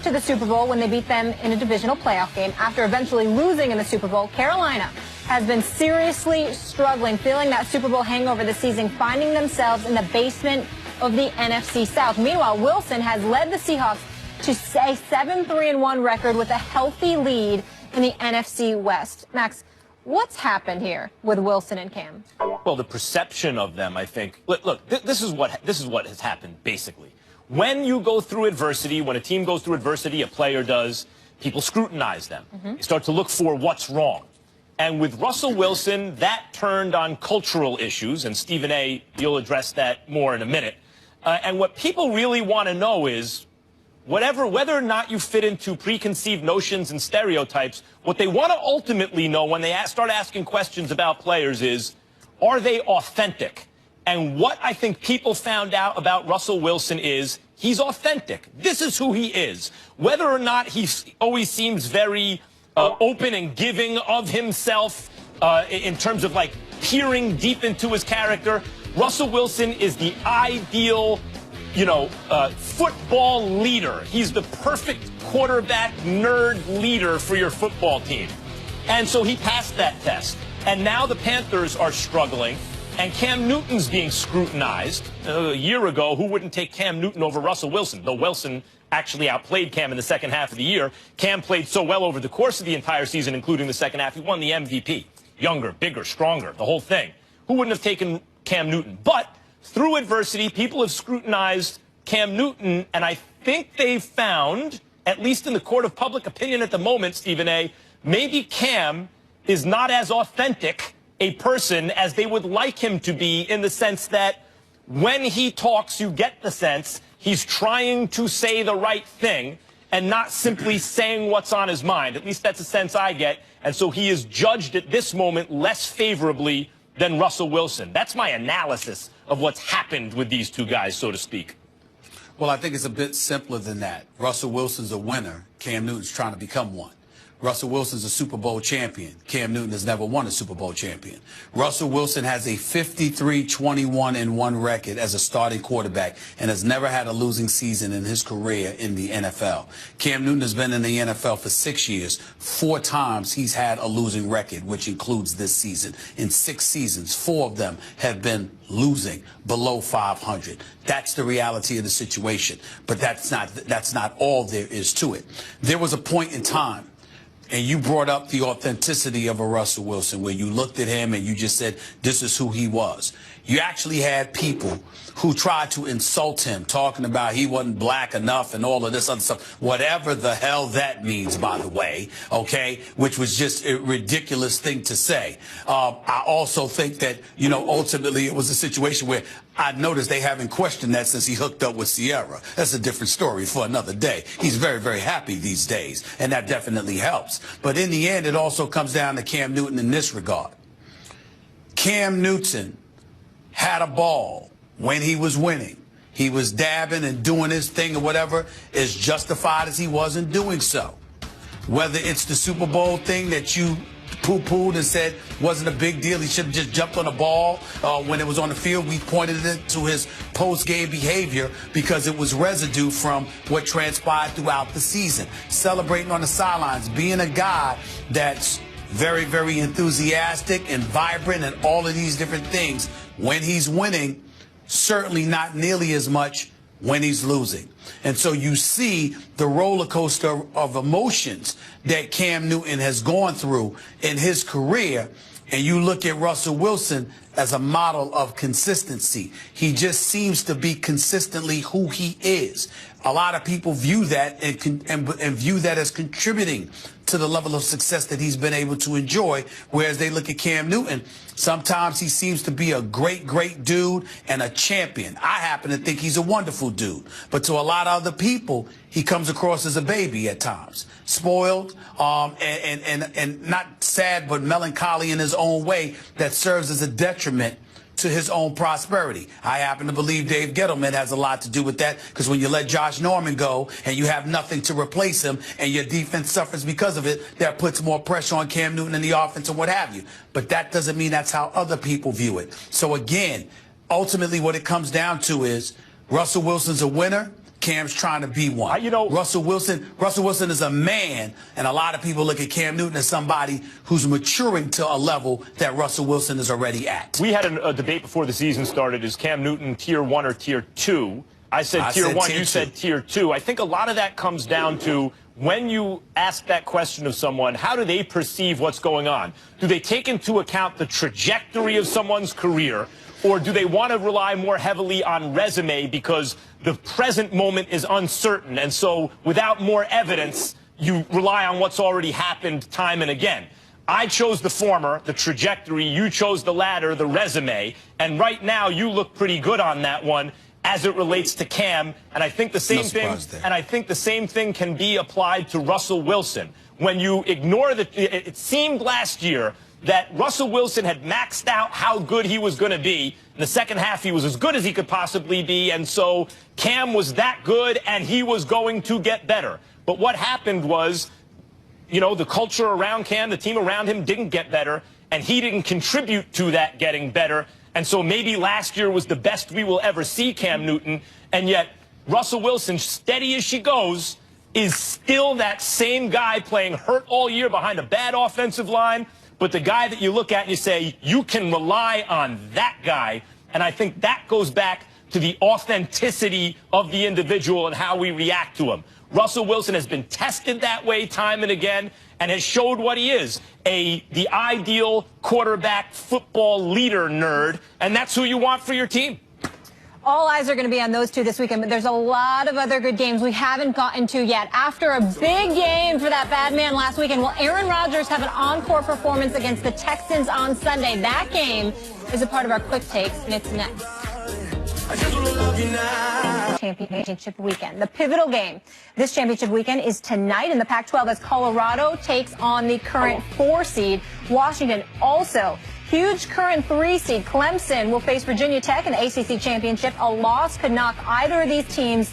back to the Super Bowl when they beat them in a divisional playoff game after eventually losing in the Super Bowl. Carolina has been seriously struggling, feeling that Super Bowl hangover this season, finding themselves in the basement of the NFC South. Meanwhile, Wilson has led the Seahawks to a 7-3-1 record with a healthy lead in the NFC West. Max, what's happened here with Wilson and Cam? Well, the perception of them, I think. Look, this is what has happened, basically. When you go through adversity, when a team goes through adversity, a player does, people scrutinize them. They start to look for what's wrong. And with Russell Wilson, that turned on cultural issues, and Stephen A., you'll address that more in a minute. And what people really want to know is, whether or not you fit into preconceived notions and stereotypes, what they want to ultimately know when they start asking questions about players is, are they authentic? And what I think people found out about Russell Wilson is he's authentic. This is who he is. Whether or not he always seems very open and giving of himself in terms of like peering deep into his character, Russell Wilson is the ideal, football leader. He's the perfect quarterback nerd leader for your football team. And so he passed that test. And now the Panthers are struggling, and Cam Newton's being scrutinized. A year ago, who wouldn't take Cam Newton over Russell Wilson? Though Wilson actually outplayed Cam in the second half of the year. Cam played so well over the course of the entire season, including the second half. He won the MVP. Younger, bigger, stronger, the whole thing. Who wouldn't have taken Cam Newton? But through adversity, people have scrutinized Cam Newton, and I think they've found, at least in the court of public opinion at the moment, Stephen A., maybe Cam is not as authentic a person as they would like him to be, in the sense that when he talks, you get the sense he's trying to say the right thing and not simply saying what's on his mind. At least that's a sense I get. And so he is judged at this moment less favorably than Russell Wilson. That's my analysis of what's happened with these two guys, so to speak. Well, I think it's a bit simpler than that. Russell Wilson's a winner. Cam Newton's trying to become one. Russell Wilson's a Super Bowl champion. Cam Newton has never won a Super Bowl champion. Russell Wilson has a 53-21-1 record as a starting quarterback and has never had a losing season in his career in the NFL. Cam Newton has been in the NFL for 6 years. 4 times he's had a losing record, which includes this season. In 6 seasons, 4 of them have been losing below 500. That's the reality of the situation. But that's not all there is to it. There was a point in time, and you brought up the authenticity of a Russell Wilson, where you looked at him and you just said, this is who he was. You actually had people who tried to insult him, talking about he wasn't black enough and all of this other stuff, whatever the hell that means, by the way, okay, which was just a ridiculous thing to say. I also think that, ultimately it was a situation where I noticed they haven't questioned that since he hooked up with Sierra. That's a different story for another day. He's very, very happy these days, and that definitely helps. But in the end, it also comes down to Cam Newton in this regard. Cam Newton had a ball when he was winning. He was dabbing and doing his thing or whatever, as justified as he was in doing so. Whether it's the Super Bowl thing that you poo-pooed and said wasn't a big deal, he should have just jumped on the ball when it was on the field. We pointed it to his post-game behavior because it was residue from what transpired throughout the season. Celebrating on the sidelines, being a guy that's very, very enthusiastic and vibrant and all of these different things when he's winning, certainly not nearly as much when he's losing. And so you see the roller coaster of emotions that Cam Newton has gone through in his career, and you look at Russell Wilson as a model of consistency. He just seems to be consistently who he is. A lot of people view that and view that as contributing to the level of success that he's been able to enjoy, whereas they look at Cam Newton, sometimes he seems to be a great, great dude and a champion. I happen to think he's a wonderful dude, but to a lot of other people, he comes across as a baby at times, spoiled, and not sad, but melancholy in his own way that serves as a detriment to his own prosperity. I happen to believe Dave Gettleman has a lot to do with that, because when you let Josh Norman go and you have nothing to replace him and your defense suffers because of it, that puts more pressure on Cam Newton and the offense and what have you. But that doesn't mean that's how other people view it. So again, ultimately what it comes down to is Russell Wilson's a winner. Cam's trying to be one. You know, Russell Wilson is a man, and a lot of people look at Cam Newton as somebody who's maturing to a level that Russell Wilson is already at. We had a debate before the season started. Is Cam Newton tier 1 or tier 2? I said tier 1, you said tier 2. I think a lot of that comes down to when you ask that question of someone, how do they perceive what's going on? Do they take into account the trajectory of someone's career, or do they want to rely more heavily on resume because the present moment is uncertain, and so without more evidence, you rely on what's already happened time and again? I chose the former, the trajectory. You chose the latter, the resume. And right now, you look pretty good on that one as it relates to Cam. And I think the same thing can be applied to Russell Wilson. When you ignore it seemed last year that Russell Wilson had maxed out how good he was going to be. In the second half, he was as good as he could possibly be. And so Cam was that good, and he was going to get better. But what happened was, you know, the culture around Cam, the team around him didn't get better, and he didn't contribute to that getting better. And so maybe last year was the best we will ever see Cam Newton. And yet Russell Wilson, steady as she goes, is still that same guy playing hurt all year behind a bad offensive line. But the guy that you look at and you say, you can rely on that guy. And I think that goes back to the authenticity of the individual and how we react to him. Russell Wilson has been tested that way time and again and has showed what he is, the ideal quarterback football leader nerd, and that's who you want for your team. All eyes are going to be on those two this weekend, but there's a lot of other good games we haven't gotten to yet. After a big game for that bad man last weekend, will Aaron Rodgers have an encore performance against the Texans on Sunday? That game is a part of our quick takes, and it's next. Championship weekend, the pivotal game. This championship weekend is tonight in the Pac-12 as Colorado takes on the current 4 seed, Washington. Also, huge current 3 seed, Clemson, will face Virginia Tech in the ACC championship. A loss could knock either of these teams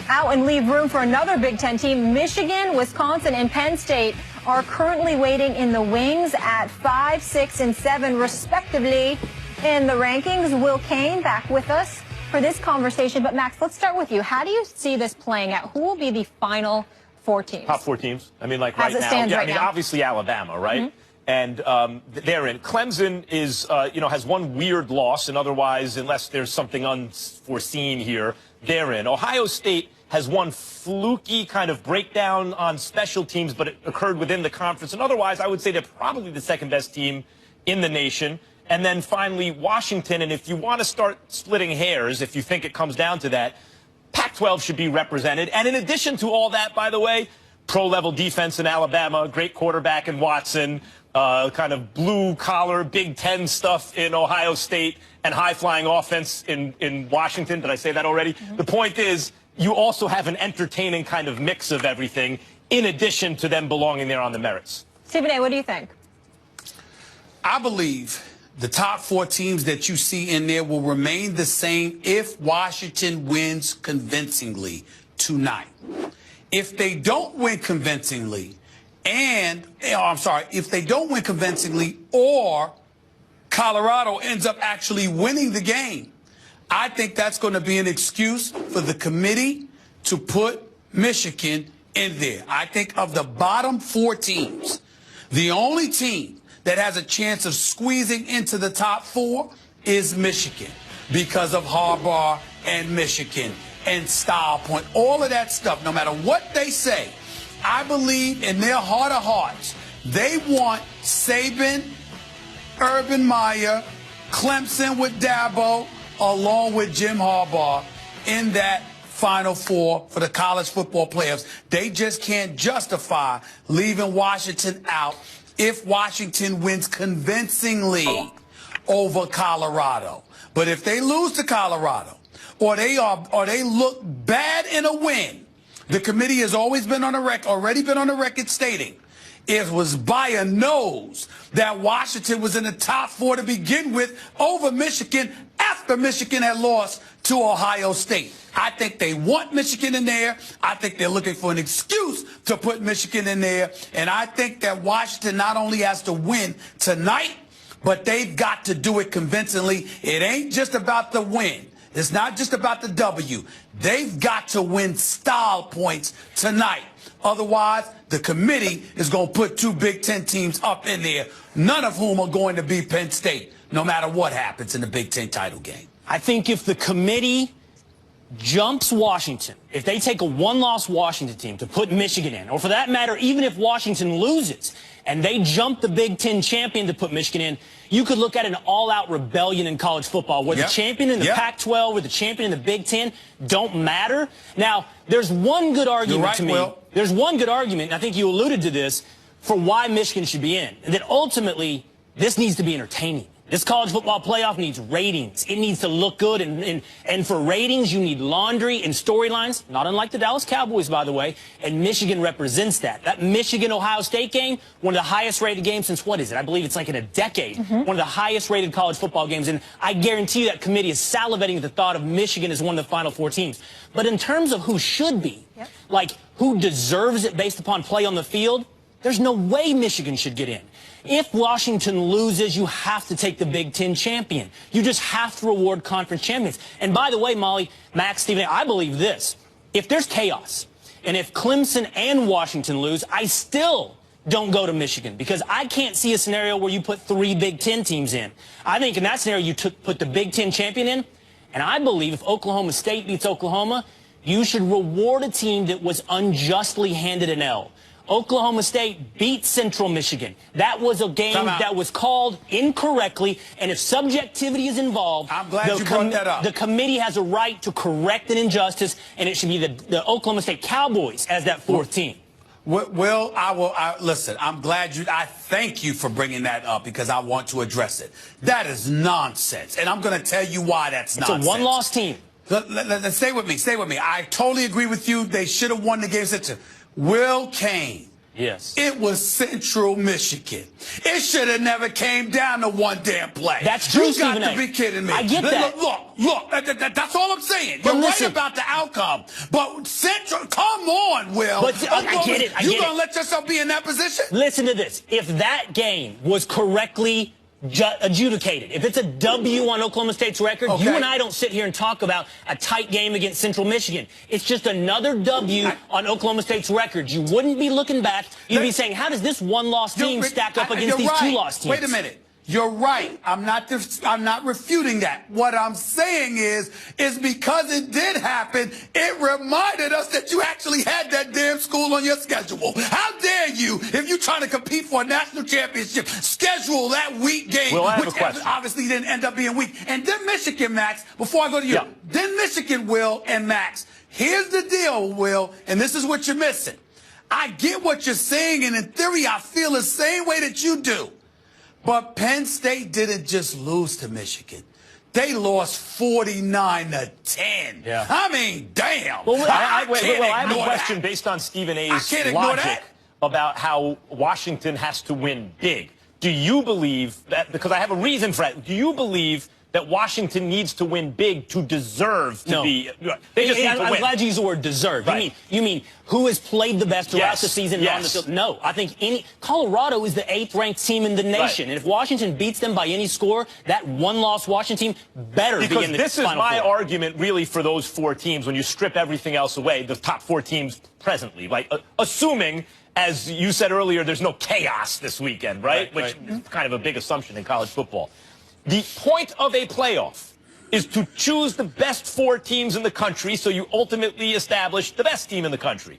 out and leave room for another Big Ten team. Michigan, Wisconsin, and Penn State are currently waiting in the wings at 5, 6, and 7, respectively, in the rankings. Will Kane back with us for this conversation. But Max, let's start with you. How do you see this playing out? Who will be the final 4 teams? Top 4 teams. I mean, like right now. Yeah, right now. Obviously Alabama, right? Mm-hmm. And they're in. Clemson is, has one weird loss, and otherwise, unless there's something unforeseen here, they're in. Ohio State has one fluky kind of breakdown on special teams, but it occurred within the conference. And otherwise, I would say they're probably the second best team in the nation. And then finally, Washington. And if you want to start splitting hairs, if you think it comes down to that, Pac-12 should be represented. And in addition to all that, by the way, pro-level defense in Alabama, great quarterback in Watson, kind of blue-collar Big Ten stuff in Ohio State, and high-flying offense in Washington. Did I say that already? Mm-hmm. The point is, you also have an entertaining kind of mix of everything, in addition to them belonging there on the merits. Stephen A., what do you think? I believe the top 4 teams that you see in there will remain the same if Washington wins convincingly tonight. If they don't win convincingly, if they don't win convincingly or Colorado ends up actually winning the game, I think that's going to be an excuse for the committee to put Michigan in there. I think of the bottom 4 teams, the only team that has a chance of squeezing into the top 4 is Michigan because of Harbaugh and Michigan and Style Point, all of that stuff. No matter what they say, I believe in their heart of hearts, they want Saban, Urban Meyer, Clemson with Dabo, along with Jim Harbaugh in that Final 4 for the college football playoffs. They just can't justify leaving Washington out if Washington wins convincingly over Colorado. But if they lose to Colorado or they look bad in a win, the committee has already been on the record stating it was by a nose that Washington was in the top 4 to begin with over Michigan after Michigan had lost to Ohio State. I think they want Michigan in there. I think they're looking for an excuse to put Michigan in there. And I think that Washington not only has to win tonight, but they've got to do it convincingly. It ain't just about the win. It's not just about the W. They've got to win style points tonight. Otherwise, the committee is going to put two Big Ten teams up in there, none of whom are going to be Penn State, no matter what happens in the Big Ten title game. I think if the committee jumps Washington, if they take a one-loss Washington team to put Michigan in, or for that matter, even if Washington loses and they jump the Big Ten champion to put Michigan in, you could look at an all-out rebellion in college football where the champion in the Pac-12 or the champion in the Big Ten don't matter. Now, there's one good argument to me. Will. There's one good argument, and I think you alluded to this, for why Michigan should be in. And that ultimately, this needs to be entertaining. This college football playoff needs ratings. It needs to look good, and for ratings, you need laundry and storylines, not unlike the Dallas Cowboys, by the way, and Michigan represents that. That Michigan-Ohio State game, one of the highest-rated games since, what is it? I believe it's like in a decade. One of the highest-rated college football games, and I guarantee you that committee is salivating at the thought of Michigan as one of the Final Four teams. But in terms of who should be, like who deserves it based upon play on the field, there's no way Michigan should get in. If Washington loses, you have to take the Big Ten champion. You just have to reward conference champions. And by the way, Molly, Max, Stephen, I believe this. If there's chaos, and if Clemson and Washington lose, I still don't go to Michigan, because I can't see a scenario where you put 3 Big Ten teams in. I think in that scenario, you put the Big Ten champion in, and I believe if Oklahoma State beats Oklahoma, you should reward a team that was unjustly handed an L. Oklahoma State beat Central Michigan. That was a game that was called incorrectly, and if subjectivity is involved, I'm glad you brought that up. The committee has a right to correct an injustice, and it should be the Oklahoma State Cowboys as that 4th team. Will, listen, I'm glad I thank you for bringing that up, because I want to address it. That is nonsense, and I'm going to tell you why that's nonsense. It's a one-loss team. Stay with me, stay with me. I totally agree with you. They should have won the game. Will Kane. Yes. It was Central Michigan. It should have never came down to one damn play. That's true, You got Stephen to A. be kidding me. I get that. Look, that's all I'm saying. But You're listen, right about the outcome. But Central, come on, Will. But I get it. You're going to let yourself be in that position? Listen to this. If that game was correctly adjudicated, if it's a W on Oklahoma State's record, you and I don't sit here and talk about a tight game against Central Michigan. It's just another W on Oklahoma State's record. You wouldn't be looking back. You'd be saying, how does this one-loss team stack up against these 2-loss teams? Wait a minute. You're right. I'm not refuting that. What I'm saying is because it did happen, it reminded us that you actually had that damn school on your schedule. How dare you, if you're trying to compete for a national championship, schedule that week game, Will, I have which a question. obviously didn't end up being weak. And then Michigan, Max, before I go to you, then Michigan, Will, and Max. Here's the deal, Will, and this is what you're missing. I get what you're saying, and in theory, I feel the same way that you do. But Penn State didn't just lose to Michigan. They lost 49-10. Yeah. I mean, damn. Well, I have a that. question based on Stephen A's logic that. About how Washington has to win big. Do you believe that, because I have a reason for that, do you believe that Washington needs to win big to deserve to be? They just need to win. I'm glad you used the word deserve. Right. You mean who has played the best throughout the season on the field? No, I think Colorado is the 8th-ranked team in the nation, and if Washington beats them by any score, that one-loss Washington team better be in the Final Four. Because this is my argument, really, for those 4 teams. When you strip everything else away, the top 4 teams presently, like assuming, as you said earlier, there's no chaos this weekend, right? Which is kind of a big assumption in college football. The point of a playoff is to choose the best 4 teams in the country, so you ultimately establish the best team in the country.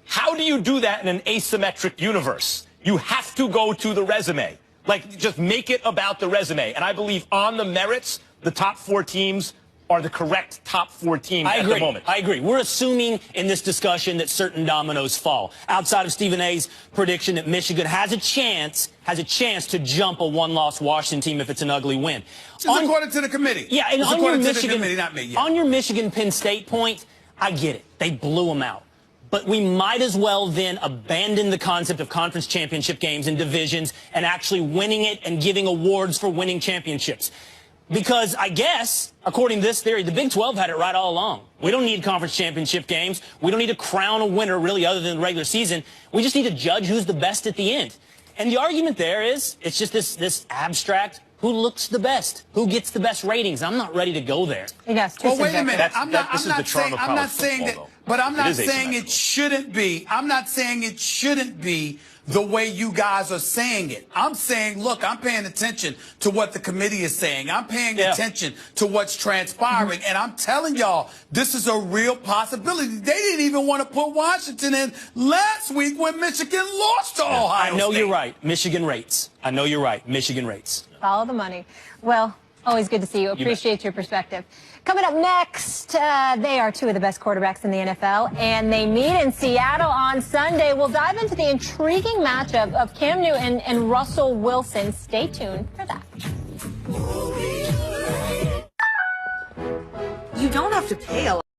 How do you do that in an asymmetric universe? You have to go to the resume. Like, just make it about the resume. And I believe on the merits, the top 4 teams are the correct top 4 teams at the moment. I agree. We're assuming in this discussion that certain dominoes fall. Outside of Stephen A's prediction that Michigan has a chance to jump a one-loss Washington team if it's an ugly win. According to the committee. Yeah, and on your Michigan, not me. Yeah. On your Michigan-Penn State point, I get it. They blew them out. But we might as well then abandon the concept of conference championship games and divisions and actually winning it and giving awards for winning championships. Because I guess, according to this theory, the Big 12 had it right all along. We don't need conference championship games. We don't need to crown a winner, really, other than the regular season. We just need to judge who's the best at the end. And the argument there is, it's just this abstract who looks the best, who gets the best ratings. I'm not ready to go there. Yes, well, wait a minute. This is the charm of college saying football, that, though. but I'm not It is saying it asymmetrical. shouldn't be. I'm not saying it shouldn't be the way you guys are saying it. I'm saying, look, I'm paying attention to what the committee is saying. I'm paying attention to what's transpiring. And I'm telling y'all, this is a real possibility. They didn't even want to put Washington in last week when Michigan lost to Ohio I know State. you're right. Michigan rates. I know you're right. Michigan rates. Follow the money. Well, always good to see you. Appreciate your perspective. Coming up next, they are two of the best quarterbacks in the NFL, and they meet in Seattle on Sunday. We'll dive into the intriguing matchup of Cam Newton and Russell Wilson. Stay tuned for that. You don't have to pay a lot.